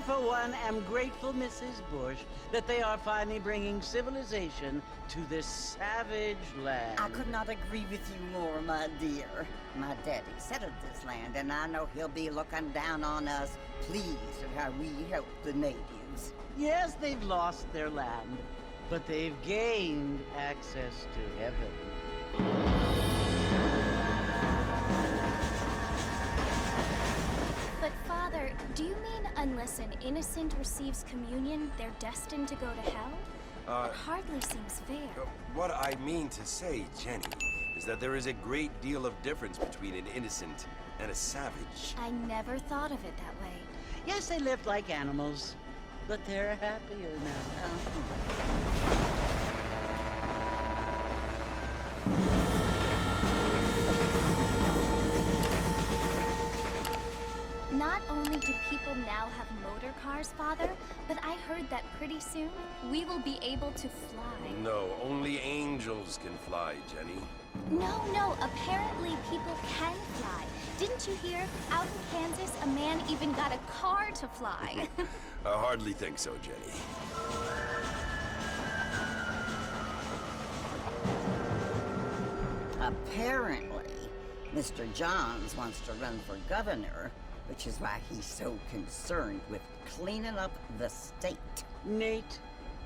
for one, am grateful, Mrs. Bush, that they are finally bringing civilization to this savage land. I could not agree with you more, my dear. My daddy settled this land, and I know he'll be looking down on us, pleased at how we help the natives. Yes, they've lost their land, but they've gained access to heaven. But Father, do you mean unless an innocent receives communion, they're destined to go to hell? It hardly seems fair. What I mean to say, Jenny, is that there is a great deal of difference between an innocent and a savage. I never thought of it that way. Yes, they lived like animals, but they're happier now. Not only do people now have motor cars, Father, but I heard that pretty soon we will be able to fly. No, only angels can fly, Jenny. No, apparently people can fly. Didn't you hear? Out in Kansas, a man even got a car to fly. I hardly think so, Jenny. Apparently, Mr. Johns wants to run for governor, which is why he's so concerned with cleaning up the state. Nate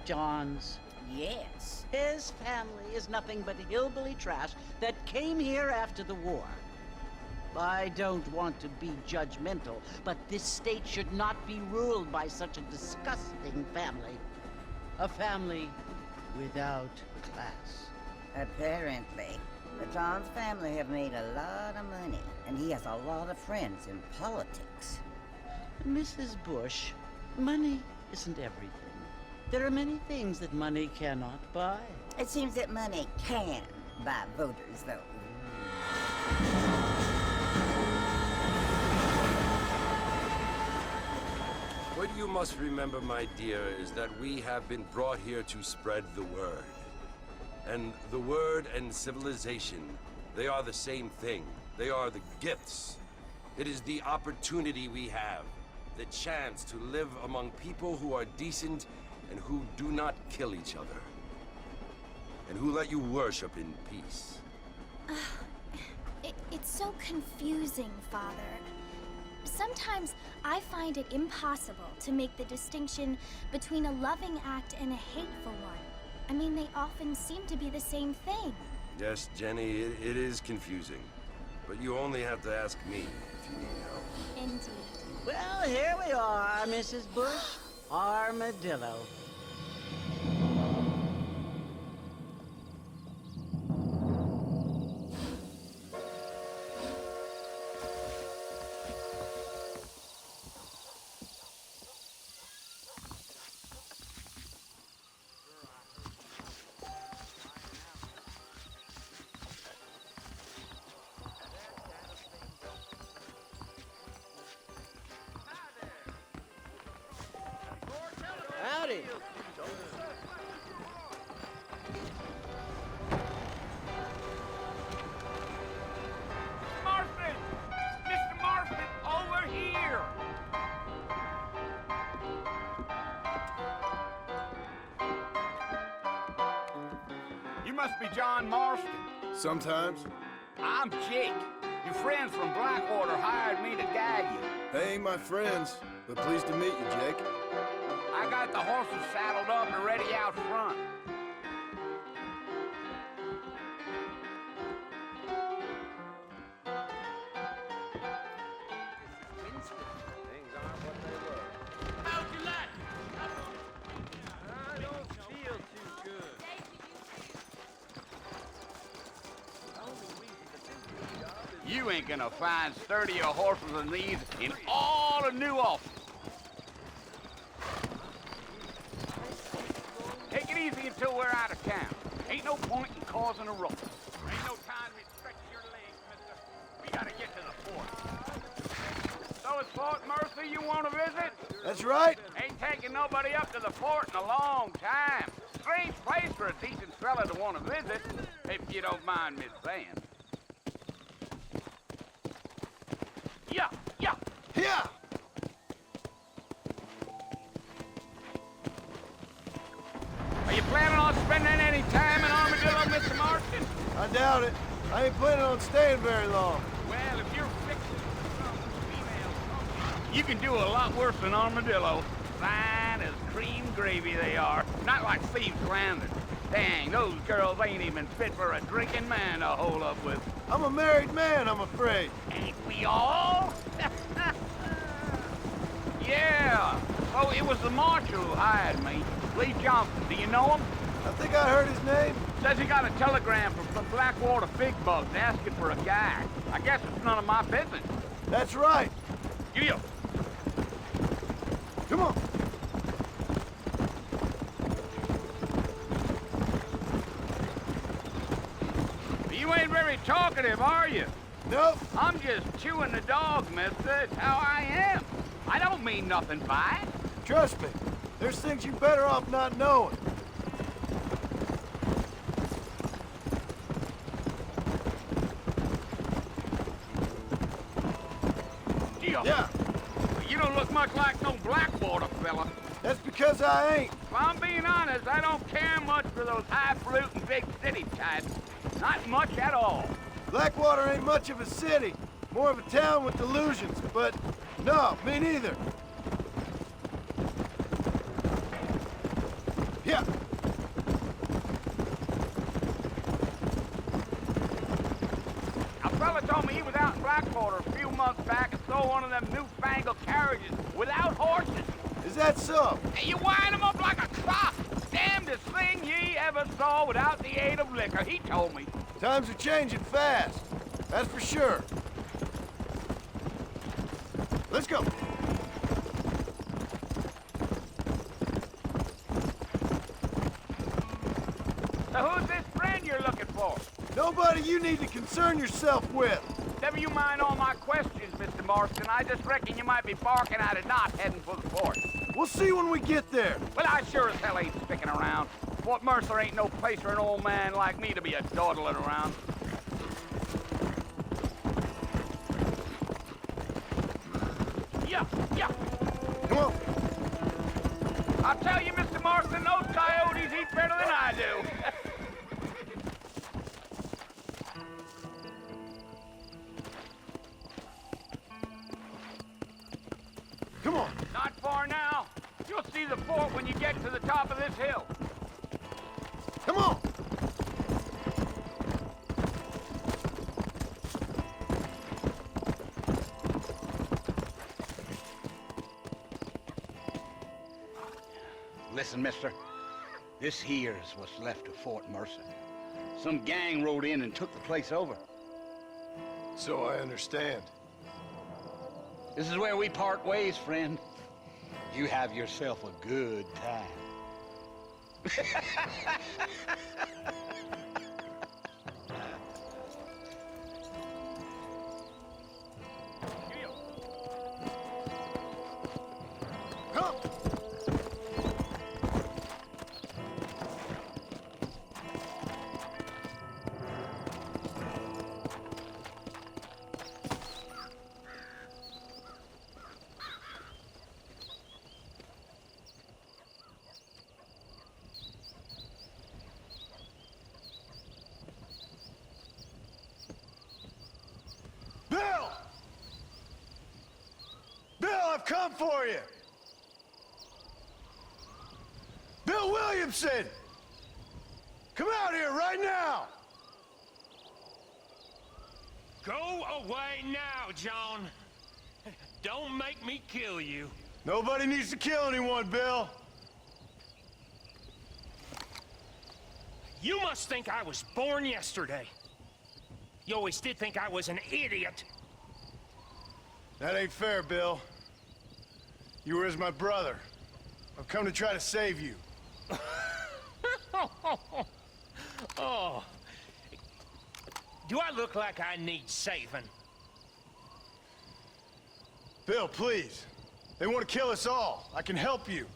Johns. Yes. His family is nothing but hillbilly trash that came here after the war. I don't want to be judgmental, but this state should not be ruled by such a disgusting family. A family without class. Apparently. The Johns family have made a lot of money, and he has a lot of friends in politics. Mrs. Bush, money isn't everything. There are many things that money cannot buy. It seems that money can buy voters, though. What you must remember, my dear, is that we have been brought here to spread the word. And the word and civilization, they are the same thing. They are the gifts. It is the opportunity we have, the chance to live among people who are decent and who do not kill each other, and who let you worship in peace. It's so confusing, Father. Sometimes I find it impossible to make the distinction between a loving act and a hateful one. I mean, they often seem to be the same thing. Yes, Jenny, it is confusing. But you only have to ask me if you need help. Indeed. Well, here we are, Mrs. Bush. Armadillo. Howdy. Marston! Mr. Marston, over here! You must be John Marston. Sometimes. I'm Jake. Your friends from Blackwater hired me to guide you. They ain't my friends, but pleased to meet you, Jake. I got the horses saddled up and ready out front. Things aren't what they were. How'd you like it? I don't feel too good. You ain't gonna find sturdier horses than these in all of New Ulster. Take it easy until we're out of town. Ain't no point in causing a ruckus. Ain't no time to stretch your legs, mister. We gotta get to the fort. So it's Fort Mercy you want to visit? That's right. Ain't taking nobody up to the fort in a long time. Strange place for a decent fella to want to visit, if you don't mind me saying. Yeah. Here! I doubt it. I ain't planning on staying very long. Well, if you're fixing some female, you can do a lot worse than armadillo. Fine as cream gravy they are. Not like thieves landing. Dang, those girls ain't even fit for a drinking man to hole up with. I'm a married man, I'm afraid. Ain't we all? Yeah. Oh, it was the marshal who hired me. Lee Johnson. Do you know him? I think I heard his name. Says he got a telegram from Blackwater Big Bugs asking for a guy. I guess it's none of my business. That's right. Yeah. Come on. You ain't very talkative, are you? Nope. I'm just chewing the dog, mister. It's how I am. I don't mean nothing by it. Trust me. There's things you're better off not knowing. Yeah. You don't look much like no Blackwater fella. That's because I ain't. If I'm being honest, I don't care much for those highfalutin big city types. Not much at all. Blackwater ain't much of a city. More of a town with delusions, but no, me neither. Yeah. A fella told me he was out in Blackwater a few months back and saw one of them newfangled carriages without horses. Is that so? And you wind them up like a clock. Damnedest thing ye ever saw without the aid of liquor, he told me. Times are changing fast. That's for sure. Let's go. So who's this friend you're looking for? Nobody you need to concern yourself with. Never you mind all my questions, Mr. Marston. I just reckon you might be barking at a knot heading for the fort. We'll see when we get there. Well, I sure as hell ain't sticking around. Fort Mercer ain't no place for an old man like me to be a dawdling around. Yeah. Come on. I'll tell you, Mr. Marston, those coyotes eat better than I do. Come on. Not far now. You'll see the fort when you get to the top of this hill. Come on. Listen, mister. This here's what's left of Fort Mercer. Some gang rode in and took the place over. So I understand. This is where we part ways, friend. You have yourself a good time. Come. Bill! Bill, I've come for you! Bill Williamson! Come out here right now! Go away now, John. Don't make me kill you. Nobody needs to kill anyone, Bill. You must think I was born yesterday. You always did think I was an idiot. That ain't fair, Bill. You were as my brother. I've come to try to save you. Oh. Do I look like I need saving? Bill, please. They want to kill us all. I can help you.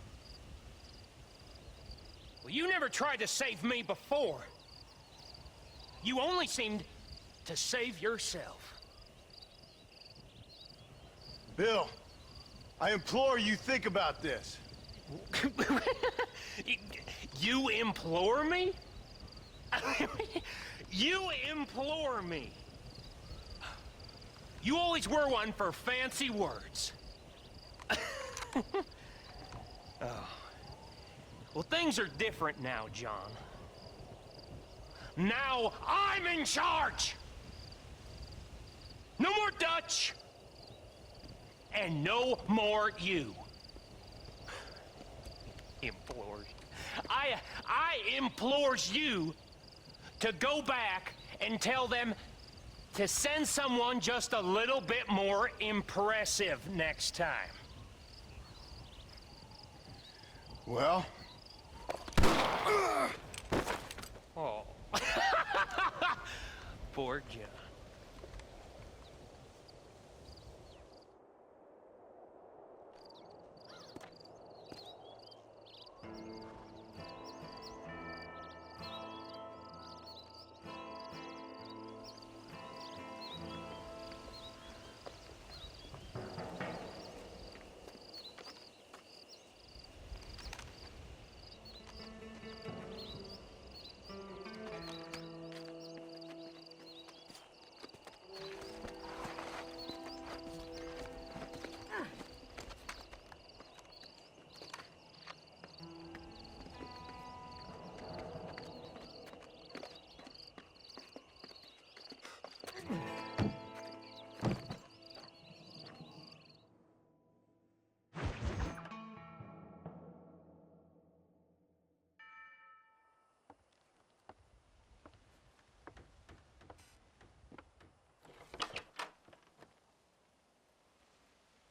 Well, you never tried to save me before. You only seemed to save yourself. Bill, I implore you think about this. You implore me? You implore me. You always were one for fancy words. Oh. Well, things are different now, John. Now I'm in charge! No more Dutch! And no more you. Implores. I implores you to go back and tell them to send someone just a little bit more impressive next time. Well? Oh. Poor John.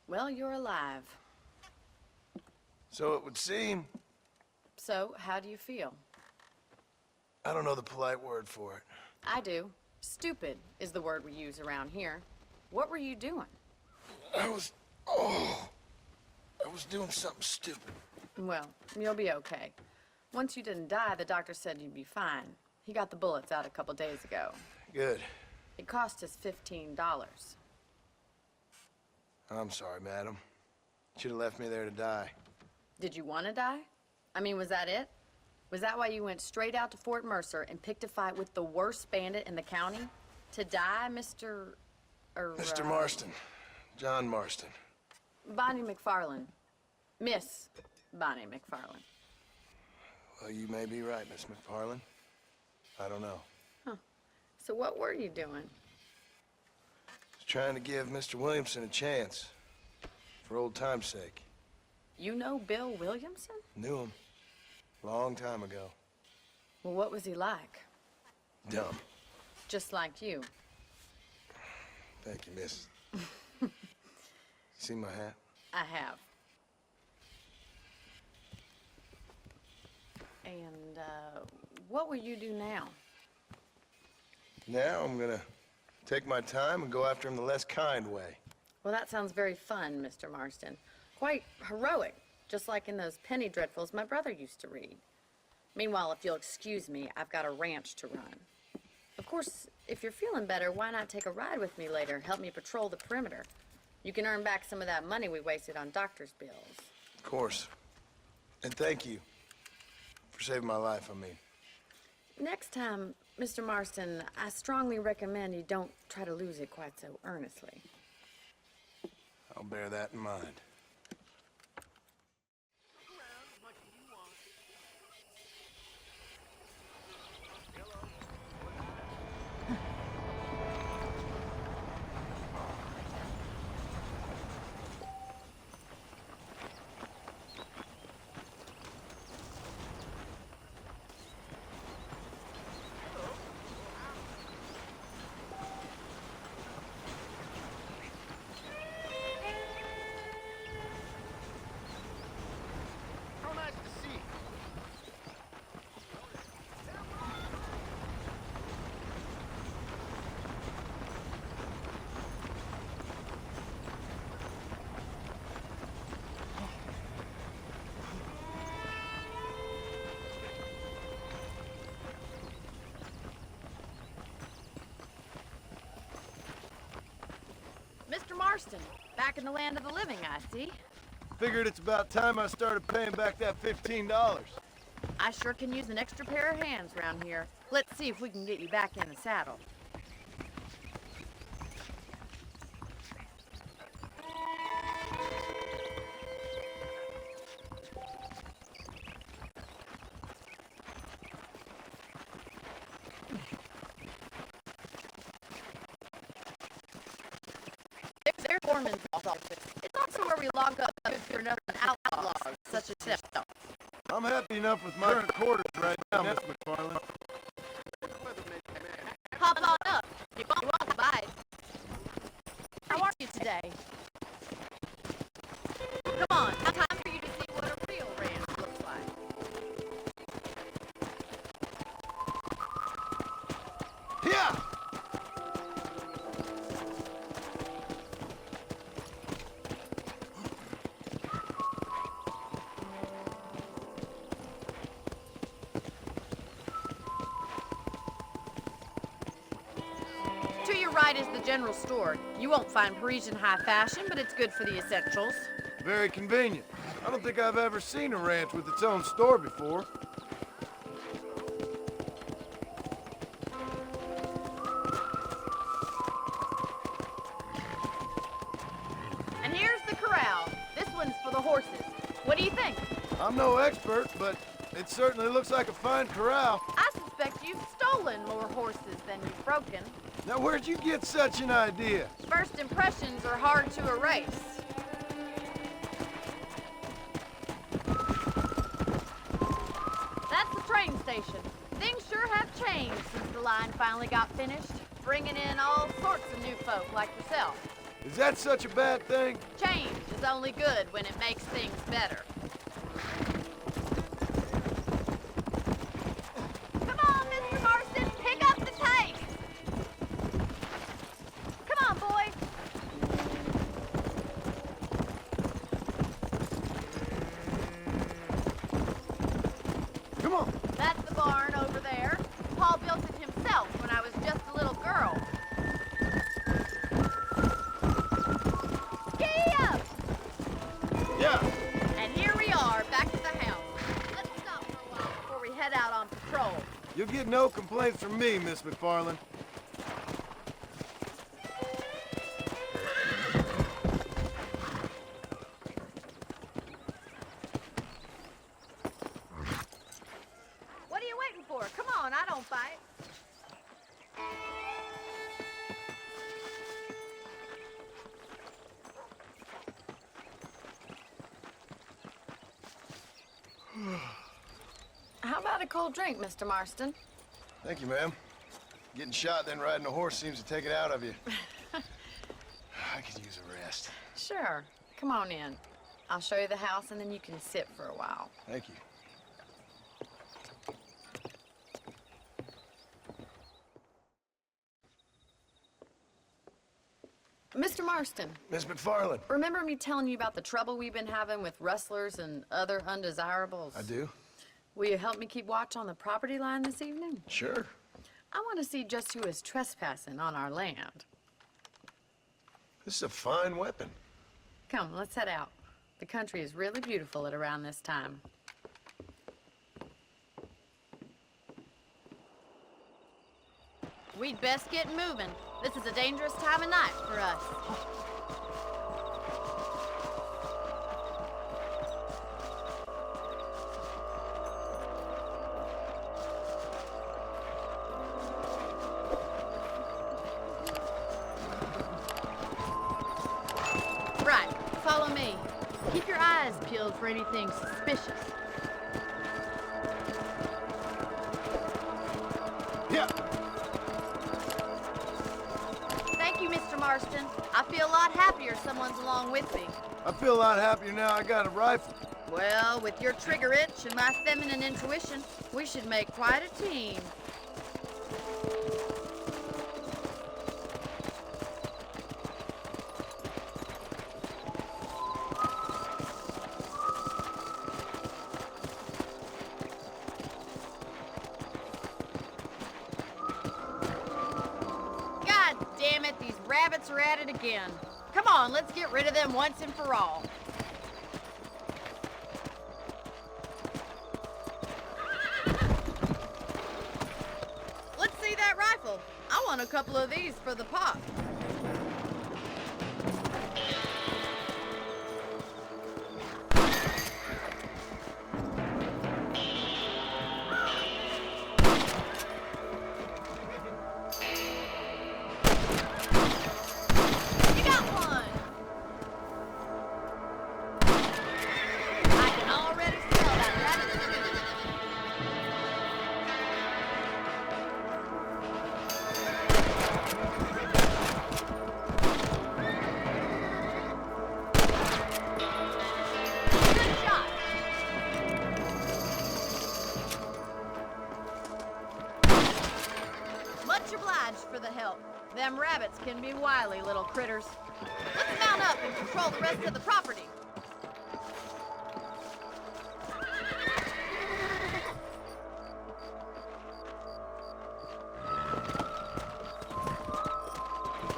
Well, you're alive. So it would seem. So, how do you feel? I don't know the polite word for it. I do. Stupid is the word we use around here. What were you doing? I was doing something stupid. Well, you'll be okay. Once you didn't die, the doctor said you'd be fine. He got the bullets out a couple days ago. Good. It cost us $15. I'm sorry, madam. Should have left me there to die. Did you want to die? I mean, was that it? Was that why you went straight out to Fort Mercer and picked a fight with the worst bandit in the county? To die, Mr. Mr. Marston. John Marston. Bonnie McFarland. Miss Bonnie McFarland. Well, you may be right, Miss McFarland. I don't know. Huh. So what were you doing? Just trying to give Mr. Williamson a chance. For old time's sake. You know Bill Williamson? Knew him. Long time ago. Well, what was he like? Dumb. Just like you. Thank you, miss. See my hat? I have. And, what will you do now? Now I'm gonna take my time and go after him the less kind way. Well, that sounds very fun, Mr. Marston. Quite heroic, just like in those penny dreadfuls my brother used to read. Meanwhile, if you'll excuse me, I've got a ranch to run. Of course, if you're feeling better, why not take a ride with me later and help me patrol the perimeter? You can earn back some of that money we wasted on doctor's bills. Of course. And thank you for saving my life, I mean. Next time, Mr. Marston, I strongly recommend you don't try to lose it quite so earnestly. I'll bear that in mind. Mr. Marston, back in the land of the living, I see. Figured it's about time I started paying back that $15. I sure can use an extra pair of hands around here. Let's see if we can get you back in the saddle. There's Foreman's office. It's also where we lock up good-for-nothing outlaws, such as yourself. I'm happy enough with my current quarters right now, Miss McFarland. Hop on up. You want to buy it. How are you today? Come on, it's time for you to see what a real ranch looks like. Yeah! To your right is the general store. You won't find Parisian high fashion, but it's good for the essentials. Very convenient. I don't think I've ever seen a ranch with its own store before. And here's the corral. This one's for the horses. What do you think? I'm no expert, but it certainly looks like a fine corral. I suspect you've stolen more horses than you've broken. Now, where'd you get such an idea? First impressions are hard to erase. That's the train station. Things sure have changed since the line finally got finished, bringing in all sorts of new folk like yourself. Is that such a bad thing? Change is only good when it makes things better. Come on, Mr. Marston, pick up the pace! Come on, boy! Come on. That's the barn over there. Paul built it himself when I was just a little girl. Giddy up! Yeah. And here we are, back to the house. Let's stop for a while before we head out on patrol. You'll get no complaints from me, Miss McFarland. What are you waiting for? Come on, I don't fight. How about a cold drink, Mr. Marston? Thank you, ma'am. Getting shot, then riding a horse seems to take it out of you. I could use a rest. Sure. Come on in. I'll show you the house, and then you can sit for a while. Thank you. Mr. Marston, Miss McFarland. remember me telling you about the trouble we've been having with rustlers and other undesirables? I do? Will you help me keep watch on the property line this evening? Sure. I want to see just who is trespassing on our land. This is a fine weapon. Come, let's head out. The country is really beautiful at around this time. We'd best get moving. This is a dangerous time of night for us. Right, follow me. Keep your eyes peeled for anything suspicious. Yeah. Thank you, Mr. Marston. I feel a lot happier someone's along with me. I feel a lot happier now I got a rifle. Well, with your trigger itch and my feminine intuition, we should make quite a team. God damn it, these rabbits are at it again. Come on, let's get rid of them once and for all. want a couple of these for the pot. For the help. Them rabbits can be wily little critters. Let's mount up and control the rest of the property.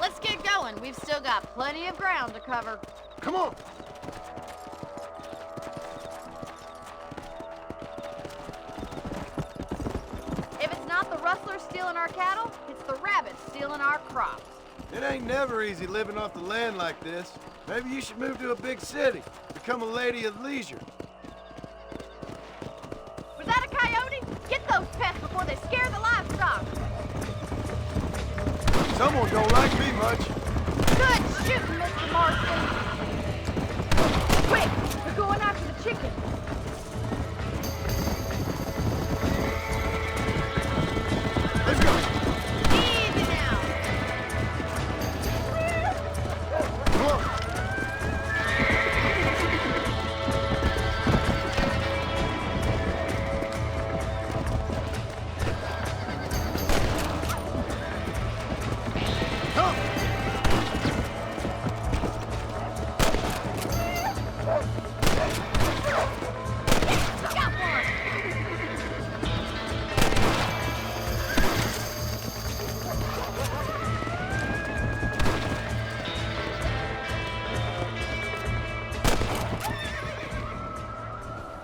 Let's get going. We've still got plenty of ground to cover. Come on! If it's not the rustlers stealing our cattle, it's the rabbits stealing our crops. It ain't never easy living off the land like this. Maybe you should move to a big city. Become a lady of leisure. Was that a coyote? Get those pests before they scare the livestock. Someone don't like me much. Good shooting, Mr. Marston. Quick, they're going after the chicken. Let's go. Easy now. Come on. Come. Got one.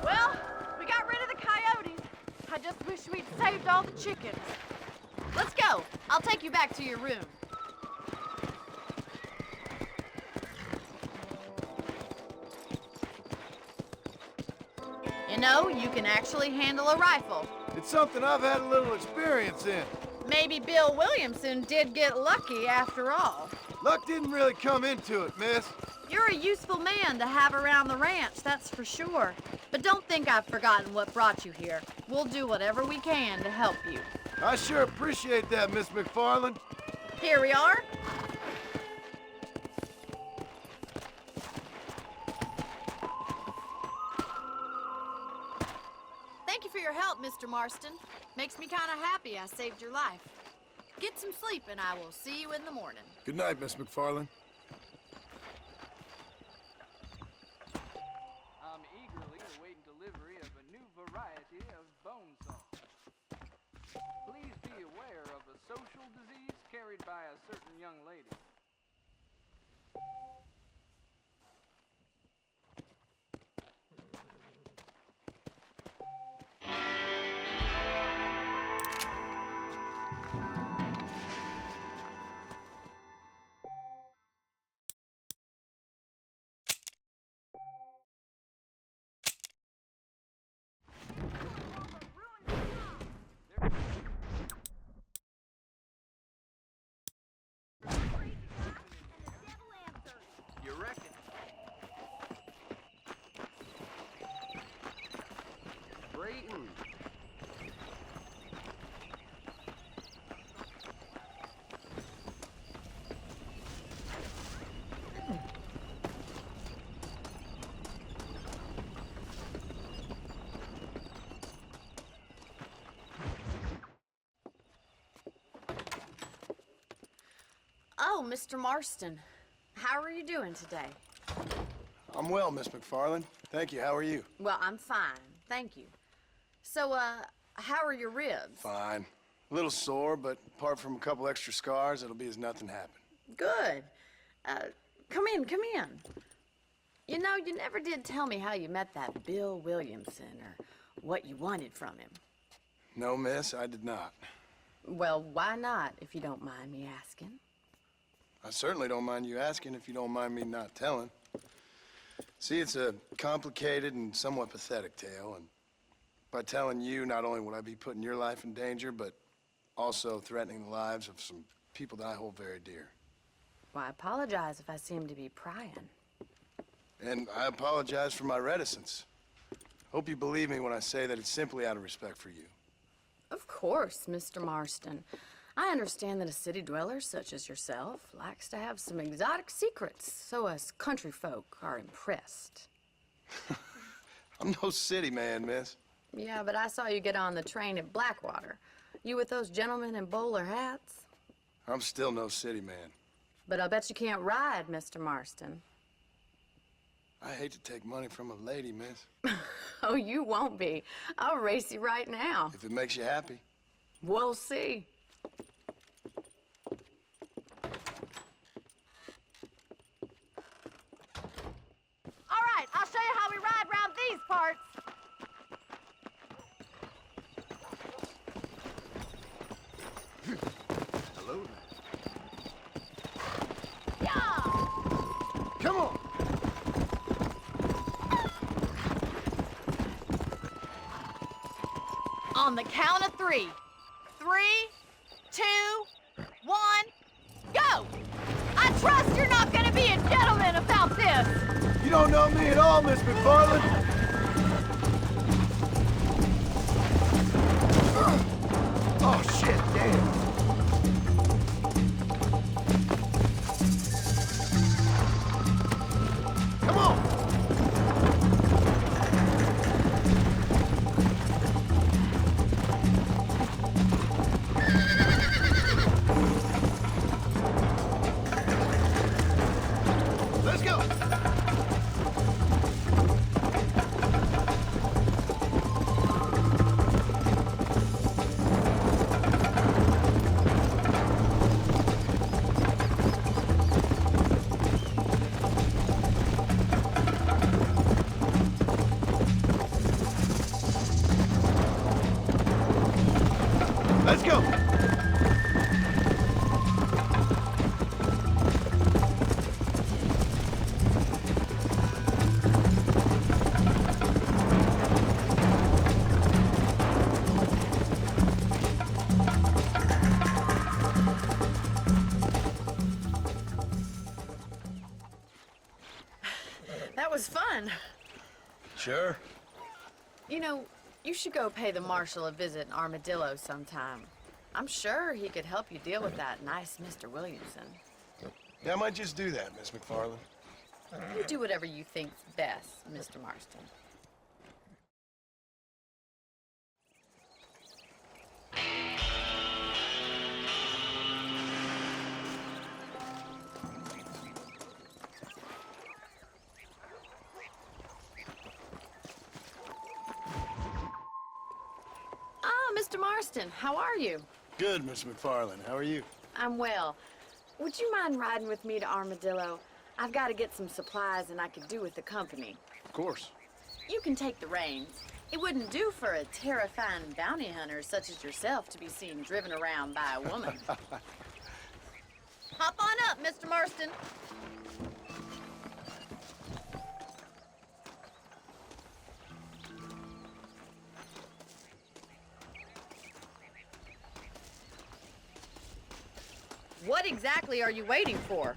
Well, we got rid of the coyotes. I just wish we'd saved all the chickens. Let's go. I'll take you back to your room. You know, you can actually handle a rifle. It's something I've had a little experience in. Maybe Bill Williamson did get lucky after all. Luck didn't really come into it, miss. You're a useful man to have around the ranch, that's for sure. But don't think I've forgotten what brought you here. We'll do whatever we can to help you. I sure appreciate that, Miss McFarland. Here we are. Thank you for your help, Mr. Marston. Makes me kind of happy I saved your life. Get some sleep and I will see you in the morning. Good night, Miss McFarland. I'm eagerly awaiting delivery of a new variety of bone saw. Please be aware of a social disease carried by a certain young lady. You reckon? Brayton. Oh, Mr. Marston. How are you doing today? I'm well, Miss McFarland. Thank you. How are you? Well, I'm fine. Thank you. So, how are your ribs? Fine. A little sore, but apart from a couple extra scars, it'll be as nothing happened. Good. Come in, come in. You know, you never did tell me how you met that Bill Williamson or what you wanted from him. No, miss, I did not. Well, why not, if you don't mind me asking? I certainly don't mind you asking if you don't mind me not telling. See, it's a complicated and somewhat pathetic tale, and by telling you, not only would I be putting your life in danger, but also threatening the lives of some people that I hold very dear. Well, I apologize if I seem to be prying. And I apologize for my reticence. Hope you believe me when I say that it's simply out of respect for you. Of course, Mr. Marston. I understand that a city dweller such as yourself likes to have some exotic secrets, so us country folk are impressed. I'm no city man, miss. Yeah, but I saw you get on the train at Blackwater. You with those gentlemen in bowler hats? I'm still no city man. But I'll bet you can't ride, Mr. Marston. I hate to take money from a lady, miss. Oh, you won't be. I'll race you right now. If it makes you happy. We'll see. All right, I'll show you how we ride around these parts. Hello there. Yeah! Come on! On the count of 3. 3, 2, 1, go! I trust you're not gonna be a gentleman about this. You don't know me at all, Miss McFarland. Oh, shit, damn. Come on! Let's go! Let's go! That was fun. Sure. You know, you should go pay the marshal a visit in Armadillo sometime. I'm sure he could help you deal with that nice Mr. Williamson. Yeah, I might just do that, Miss McFarland. You do whatever you think's best, Mr. Marston. Ah, Mr. Marston, how are you? Good, Miss McFarland. How are you? I'm well. Would you mind riding with me to Armadillo? I've got to get some supplies and I could do with the company. Of course. You can take the reins. It wouldn't do for a terrifying bounty hunter such as yourself to be seen driven around by a woman. Hop on up, Mr. Marston. What exactly are you waiting for?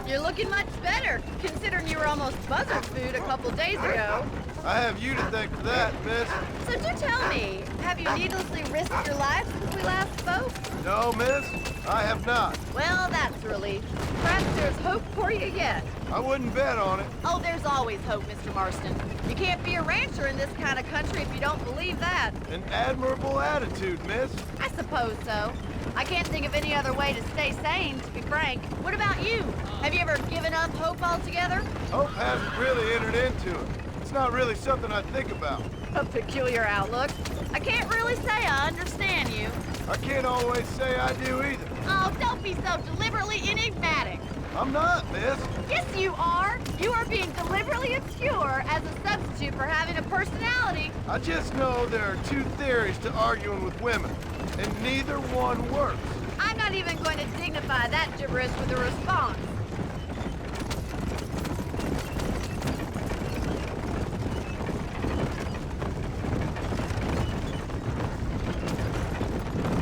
You're looking much better, considering you were almost buzzard food a couple days ago. I have you to thank for that, miss. So do tell me, have you needlessly risked your life since we last spoke? No, miss, I have not. Well, that's a relief. Perhaps there's hope for you yet. I wouldn't bet on it. Oh, there's always hope, Mr. Marston. You can't be a rancher in this kind of country if you don't believe that. An admirable attitude, miss. I suppose so. I can't think of any other way to stay sane, to be frank. What about you? Have you ever given up hope altogether? Hope hasn't really entered into it. It's not really something I think about. A peculiar outlook. I can't really say I understand you. I can't always say I do either. Oh, don't be so deliberately enigmatic. I'm not, miss. Yes, you are. You are being deliberately obscure as a substitute for having a personality. I just know there are two theories to arguing with women, and neither one works. I'm not even going to dignify that gibberish with a response.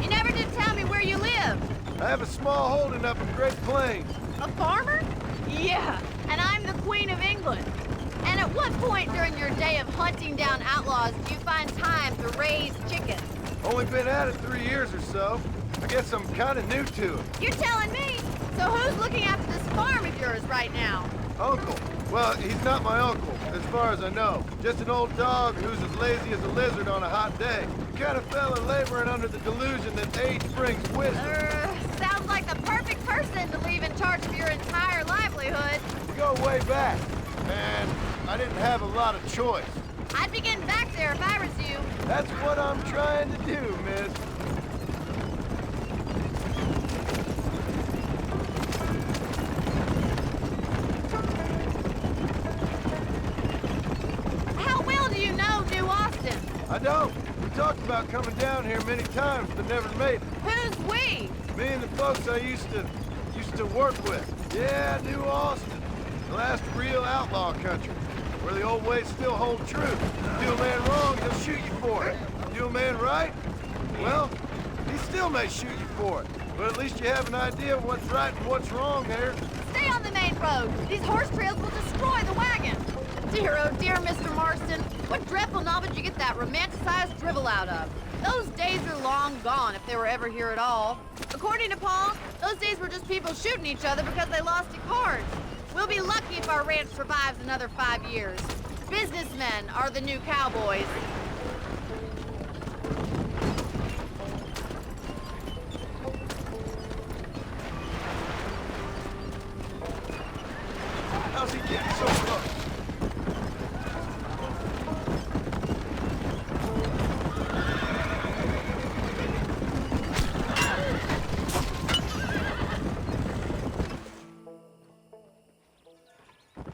You never did tell me where you live. I have a small holding up in Great Plains. A farmer? Yeah, and I'm the Queen of England. And at what point during your day of hunting down outlaws do you find time to raise chickens? Only been at it 3 years or so. I guess I'm kind of new to it. You're telling me? So who's looking after this farm of yours right now? Uncle. Well, he's not my uncle, as far as I know. Just an old dog who's as lazy as a lizard on a hot day. The kind of fella laboring under the delusion that age brings wisdom. Sounds like the perfect person to leave in charge of your entire livelihood. We go way back, and I didn't have a lot of choice. I'd be getting back there if I was you. That's what I'm trying to do, miss. How well do you know New Austin? I don't. We talked about coming down here many times, but never made it. Who's we? Me and the folks I used to work with. Yeah, New Austin. The last real outlaw country, where the old ways still hold true. Do a man wrong, he'll shoot you for it. Do a man right? Well, he still may shoot you for it. But at least you have an idea of what's right and what's wrong there. Stay on the main road. These horse trails will destroy the wagon. Dear, oh dear, Mr. Marston. What dreadful novel did you get that romanticized drivel out of? Those days are long gone, if they were ever here at all. According to Paul, those days were just people shooting each other because they lost at cards. We'll be lucky if our ranch survives another 5 years. Businessmen are the new cowboys. How's he getting so close?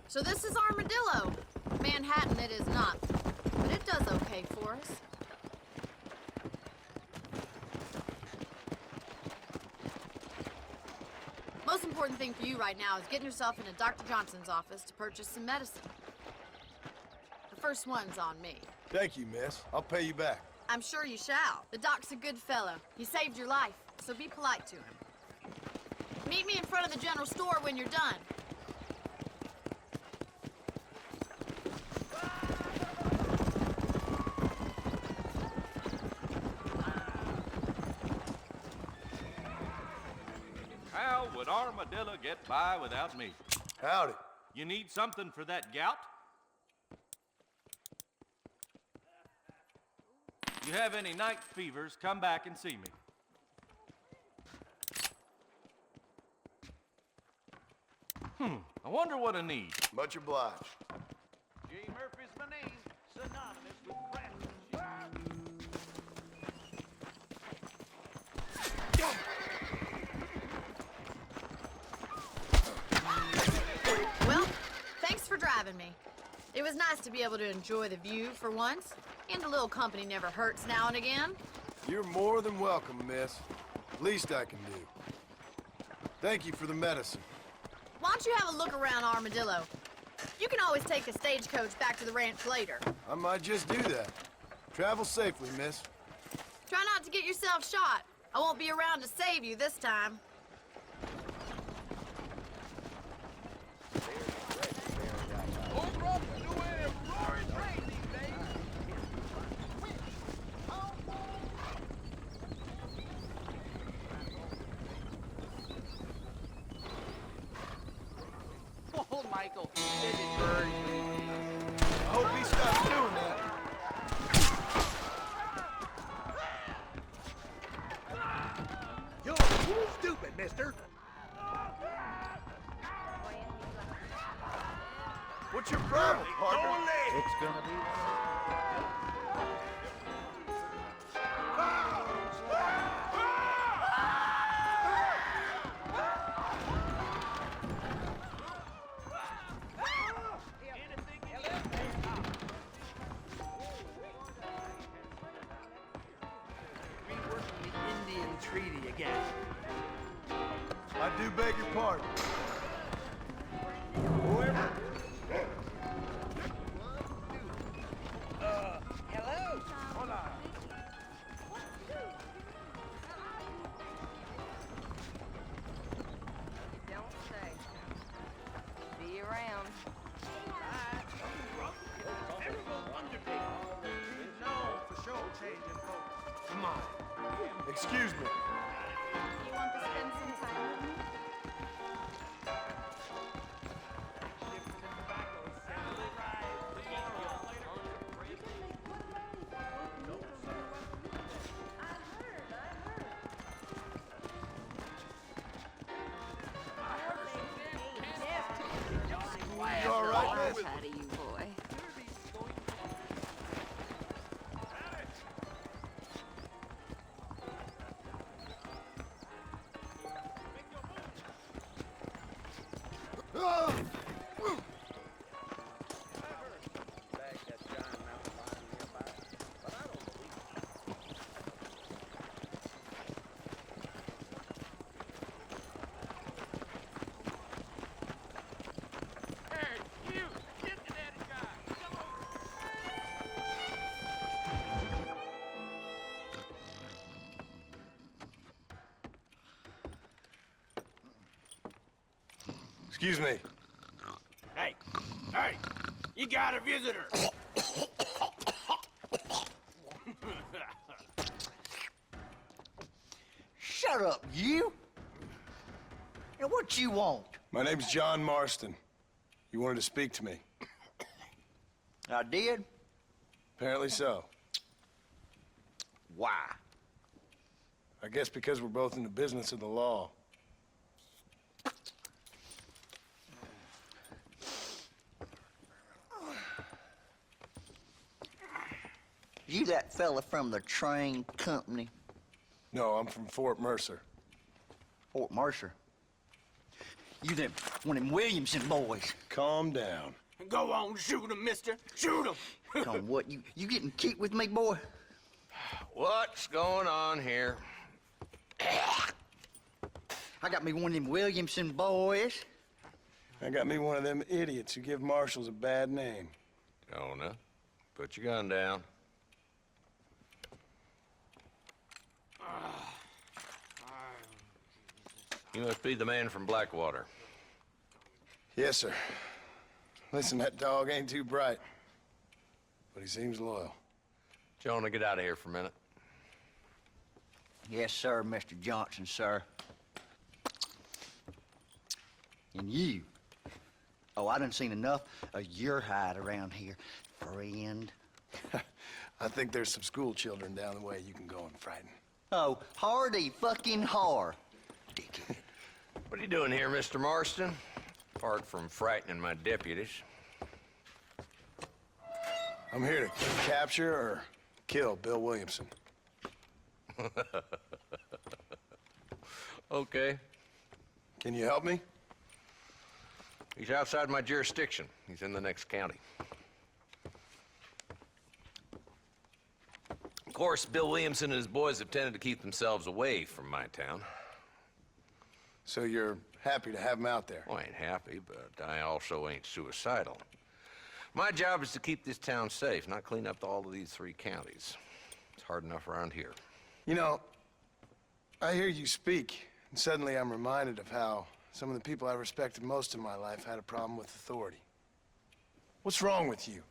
So this is Armadillo. Manhattan it is not, but it does okay for us. Most important thing for you right now is getting yourself into Dr. Johnson's office to purchase some medicine. The first one's on me. Thank you, miss. I'll pay you back. I'm sure you shall. The doc's a good fellow. He saved your life, so be polite to him. Meet me in front of the general store when you're done. How would Armadillo get by without me? Howdy. You need something for that gout? You have any night fevers, come back and see me. I wonder what I need. Much obliged. J. Murphy's my name, synonymous with craftsmanship. Well, thanks for driving me. It was nice to be able to enjoy the view for once, and a little company never hurts now and again. You're more than welcome, miss. Least I can do. Thank you for the medicine. Why don't you have a look around Armadillo? You can always take a stagecoach back to the ranch later. I might just do that. Travel safely, miss. Try not to get yourself shot. I won't be around to save you this time. Oh, Michael, this is bird. I hope he stops doing that. You're stupid, mister. What's your problem, partner? It's gonna be do beg your pardon. Hello? Hola. Don't say. Be around. Come on. Excuse me. You want to spend some time with me? You all right, miss? Proud of you, boy. Excuse me. Hey, hey, you got a visitor. Shut up, you! And what you want? My name's John Marston. You wanted to speak to me. I did? Apparently so. Why? I guess because we're both in the business of the law. You that fella from the train company? No, I'm from Fort Mercer. Fort Mercer? You them, one of them Williamson boys. Calm down. Go on, shoot him, mister. Shoot him. Come on, what, you getting kicked with me, boy? What's going on here? I got me one of them Williamson boys. I got me one of them idiots who give marshals a bad name. Jonah, put your gun down. You must be the man from Blackwater. Yes, sir. Listen, that dog ain't too bright, but he seems loyal. Jonah, get out of here for a minute. Yes, sir, Mr. Johnson, sir. And you. Oh, I done seen enough of your hide around here, friend. I think there's some school children down the way you can go and frighten. Oh, hardy fucking har. Dickhead. What are you doing here, Mr. Marston? Apart from frightening my deputies. I'm here to capture or kill Bill Williamson. Okay. Can you help me? He's outside my jurisdiction. He's in the next county. Of course, Bill Williamson and his boys have tended to keep themselves away from my town. So you're happy to have him out there? Well, I ain't happy, but I also ain't suicidal. My job is to keep this town safe, not clean up all of these 3 counties. It's hard enough around here. You know, I hear you speak, and suddenly I'm reminded of how some of the people I respected most in my life had a problem with authority. What's wrong with you?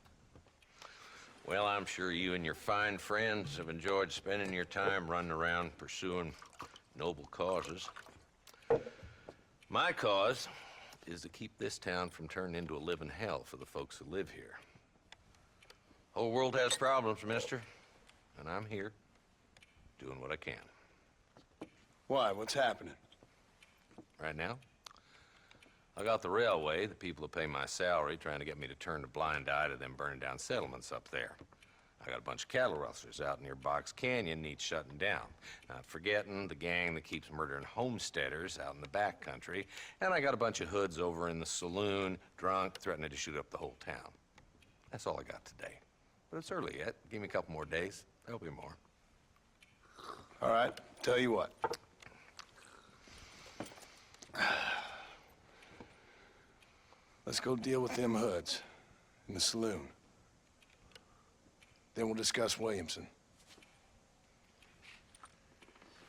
Well, I'm sure you and your fine friends have enjoyed spending your time running around pursuing noble causes. My cause is to keep this town from turning into a living hell for the folks who live here. Whole world has problems, mister, and I'm here doing what I can. Why? What's happening? Right now, I got the railway, the people who pay my salary, trying to get me to turn a blind eye to them burning down settlements up there. I got a bunch of cattle rustlers out near Box Canyon needs shutting down. Not forgetting the gang that keeps murdering homesteaders out in the back country. And I got a bunch of hoods over in the saloon, drunk, threatening to shoot up the whole town. That's all I got today. But it's early yet. Give me a couple more days. There'll be more. All right, tell you what. Let's go deal with them hoods in the saloon. Then we'll discuss Williamson.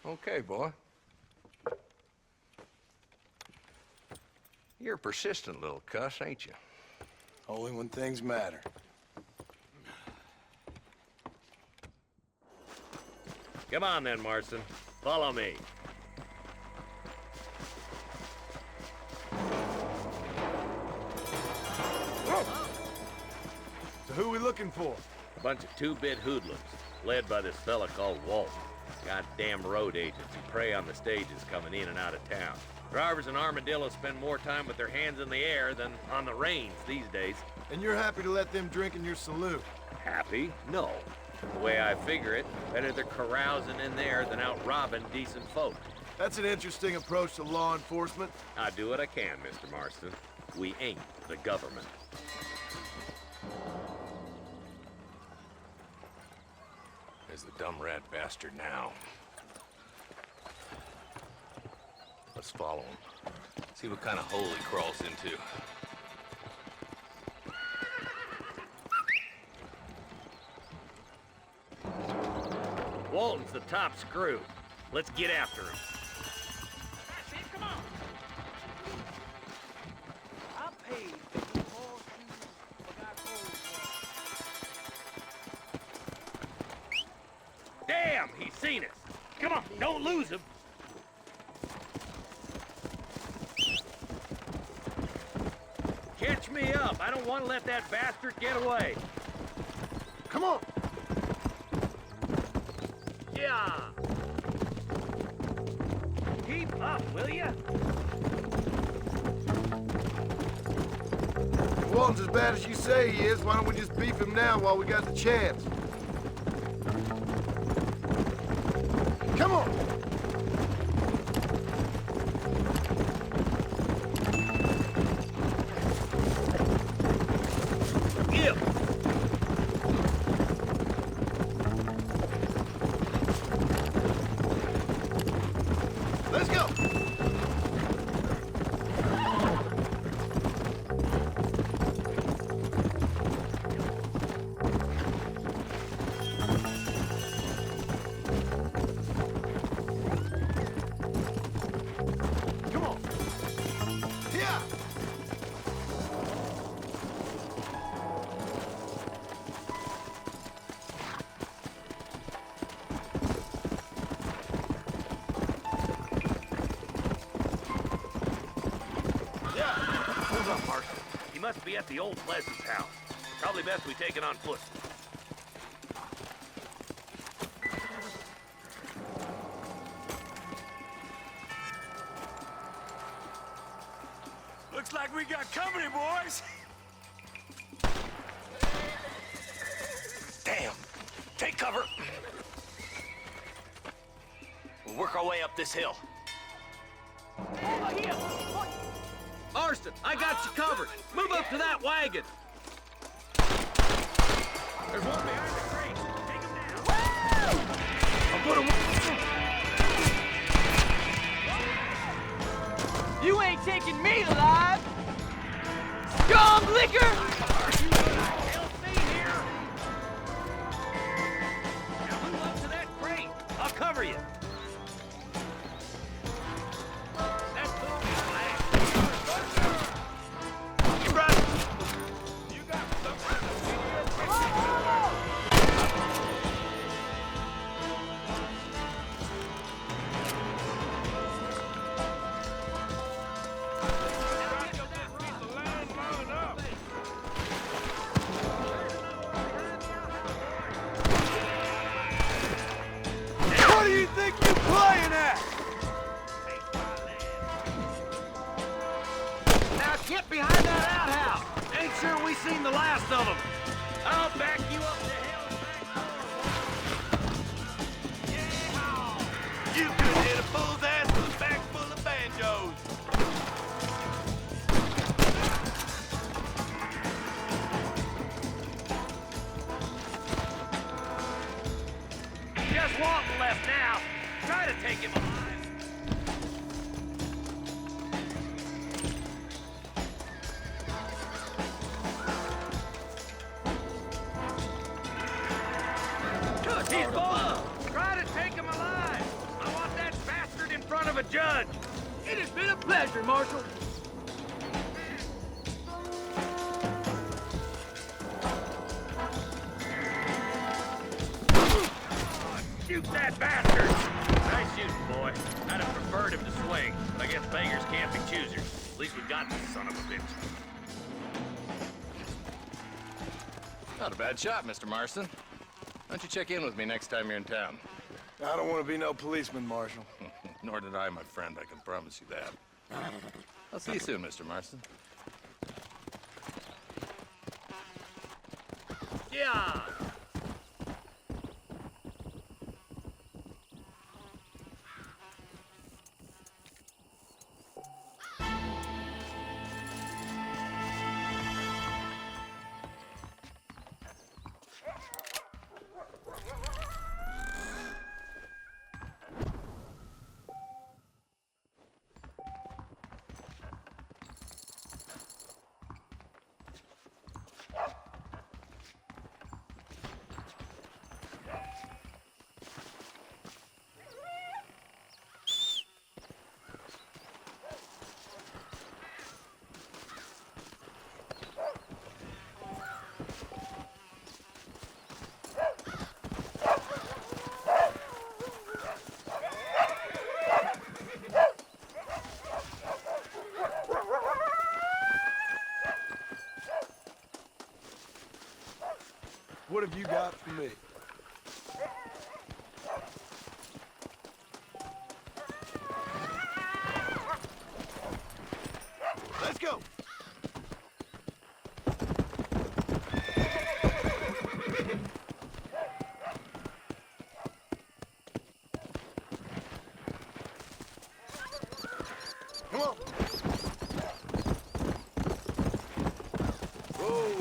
Okay, boy. You're a persistent little cuss, ain't you? Only when things matter. Come on then, Marston. Follow me. So who are we looking for? A bunch of two-bit hoodlums, led by this fella called Walton. Goddamn road agents who prey on the stages coming in and out of town. Drivers in Armadillo spend more time with their hands in the air than on the reins these days. And you're happy to let them drink in your saloon? Happy? No. The way I figure it, better they're carousing in there than out robbing decent folk. That's an interesting approach to law enforcement. I do what I can, Mr. Marston. We ain't the government. There's the dumb rat bastard now. Let's follow him. See what kind of hole he crawls into. Walton's the top screw. Let's get after him. Come on. I paid for the horseshoes, but I closed. Damn, he's seen us. Come on, don't lose him. Catch me up. I don't want to let that bastard get away. Come on! Yeah. Keep up, will ya? If Walton's as bad as you say he is, why don't we just beef him now while we got the chance? Come on! Give! Let's go! Come on! Yeah! Hold up, Marston. He must be at the old Pleasance house. Probably best we take it on foot. Looks like we got company, boys. Damn. Take cover. We'll work our way up this hill. Marston, I got you covered. Move up to that wagon. There's one behind the crate. Take him down. I'll put him. You ain't taking me alive! Scum liquor! Now move up to that crate. I'll cover you. What do you think you're playing at? Now get behind that outhouse. Ain't sure we seen the last of them. I'll back you up to hell's back door. You could hit a bull's ass with a bag full of banjos. Just Walton left now. Try to take him alive. He's gone! Try to take him alive! I want that bastard in front of a judge! It has been a pleasure, Marshal. Shoot that bastard! Nice shooting, boy. I'd have preferred him to swing, but I guess beggars can't be choosers. At least we got this son of a bitch. Not a bad shot, Mr. Marston. Why don't you check in with me next time you're in town? I don't want to be no policeman, Marshal. Nor did I, my friend. I can promise you that. I'll see you soon, Mr. Marston. Yeah! What have you got for me? Let's go! Come on! Whoa!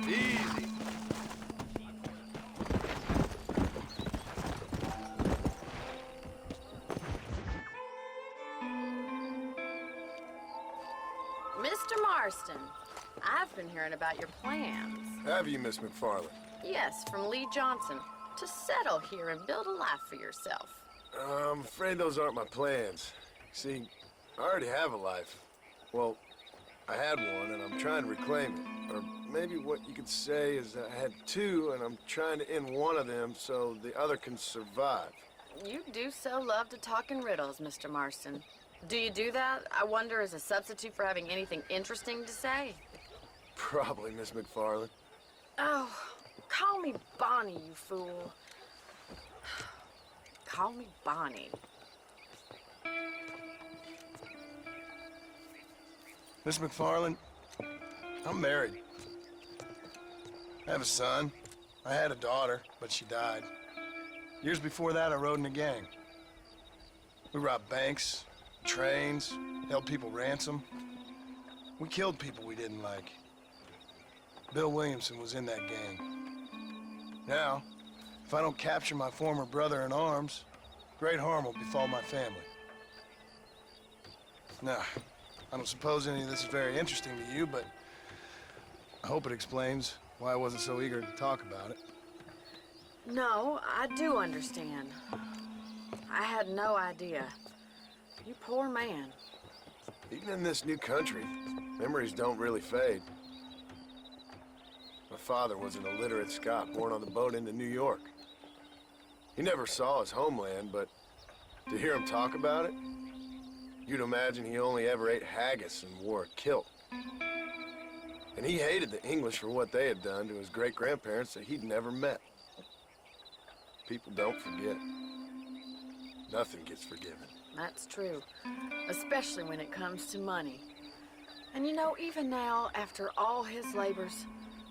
Easy. Mr. Marston, I've been hearing about your plans. Have you, Miss McFarland? Yes, from Lee Johnson. To settle here and build a life for yourself. I'm afraid those aren't my plans. See, I already have a life. Well, I had one, and I'm trying to reclaim it. Or maybe what you could say is I had two, and I'm trying to end one of them so the other can survive. You do so love to talk in riddles, Mr. Marston. Do you do that, I wonder, as a substitute for having anything interesting to say? Probably, Miss McFarland. Oh, call me Bonnie, you fool. Call me Bonnie. Miss McFarland, I'm married. I have a son. I had a daughter, but she died. Years before that, I rode in a gang. We robbed banks, trains, held people ransom. We killed people we didn't like. Bill Williamson was in that gang. Now, if I don't capture my former brother in arms, great harm will befall my family. Now, I don't suppose any of this is very interesting to you, but I hope it explains why I wasn't so eager to talk about it. No, I do understand. I had no idea. You poor man. Even in this new country, memories don't really fade. My father was an illiterate Scot born on the boat into New York. He never saw his homeland, but to hear him talk about it, you'd imagine he only ever ate haggis and wore a kilt. And he hated the English for what they had done to his great-grandparents that he'd never met. People don't forget. Nothing gets forgiven. That's true, especially when it comes to money. And you know, even now, after all his labors,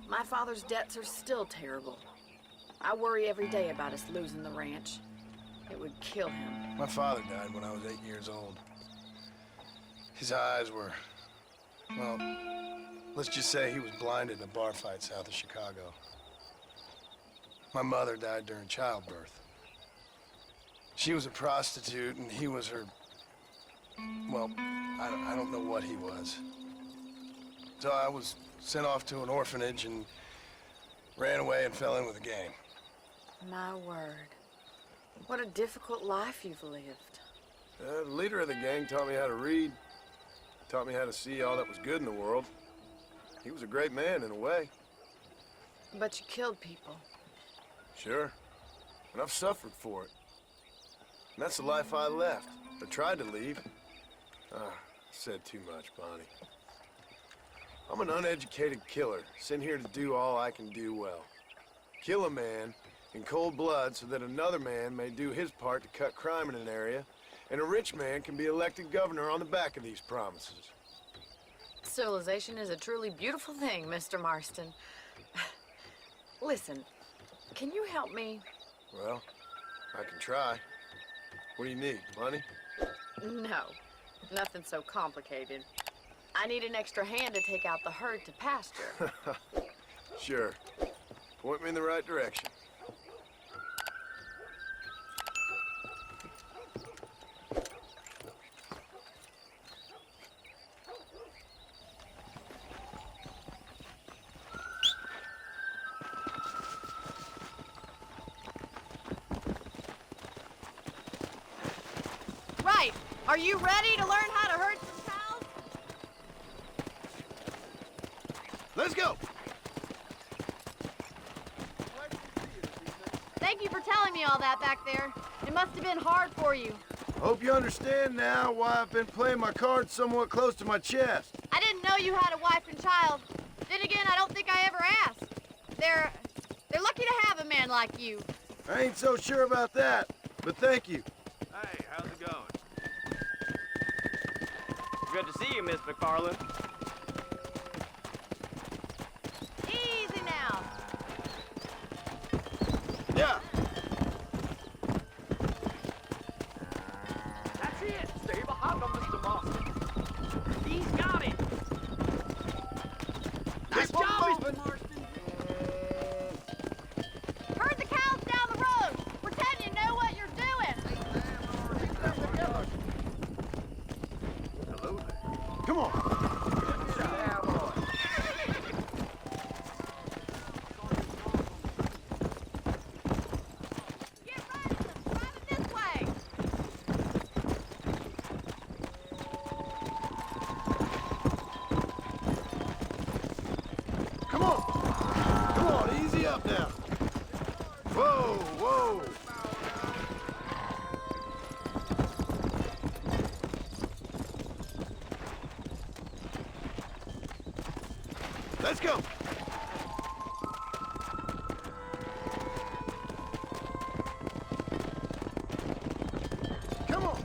my father's debts are still terrible. I worry every day about us losing the ranch. It would kill him. My father died when I was 8 years old. His eyes were, well, let's just say he was blinded in a bar fight south of Chicago. My mother died during childbirth. She was a prostitute and he was her, well, I don't know what he was. So I was sent off to an orphanage and ran away and fell in with a gang. My word. What a difficult life you've lived. The leader of the gang taught me how to read, taught me how to see all that was good in the world. He was a great man in a way. But you killed people. Sure, and I've suffered for it. And that's the life I left, or tried to leave. I said too much, Bonnie. I'm an uneducated killer, sent here to do all I can do well. Kill a man in cold blood so that another man may do his part to cut crime in an area, and a rich man can be elected governor on the back of these promises. Civilization is a truly beautiful thing, Mr. Marston. Listen, can you help me? Well, I can try. What do you need, money? No, nothing so complicated. I need an extra hand to take out the herd to pasture. Sure. Point me in the right direction. Right. Are you ready to learn how to herd some cows? Let's go! Thank you for telling me all that back there. It must have been hard for you. Hope you understand now why I've been playing my cards somewhat close to my chest. I didn't know you had a wife and child. Then again, I don't think I ever asked. They're lucky to have a man like you. I ain't so sure about that, but thank you. Hey, how's it going? Good to see you, Miss McFarland. Easy now. Yeah. That's it. Stay behind him, Mr. Marston. He's got it. Nice job, Mr. Marston. Herd the cows down the road. Pretend you know what you're doing. Hello there. Come on. Get ready. Drive it this way. Come on. Come on, easy up now. Whoa, whoa. Let's go. Come on.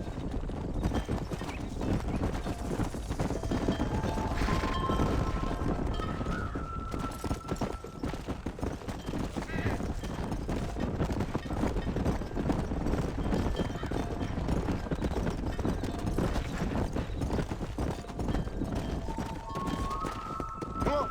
Come on.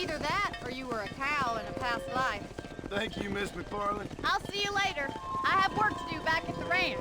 Either that, or you were a cow in a past life. Thank you, Miss McFarland. I'll see you later. I have work to do back at the ranch.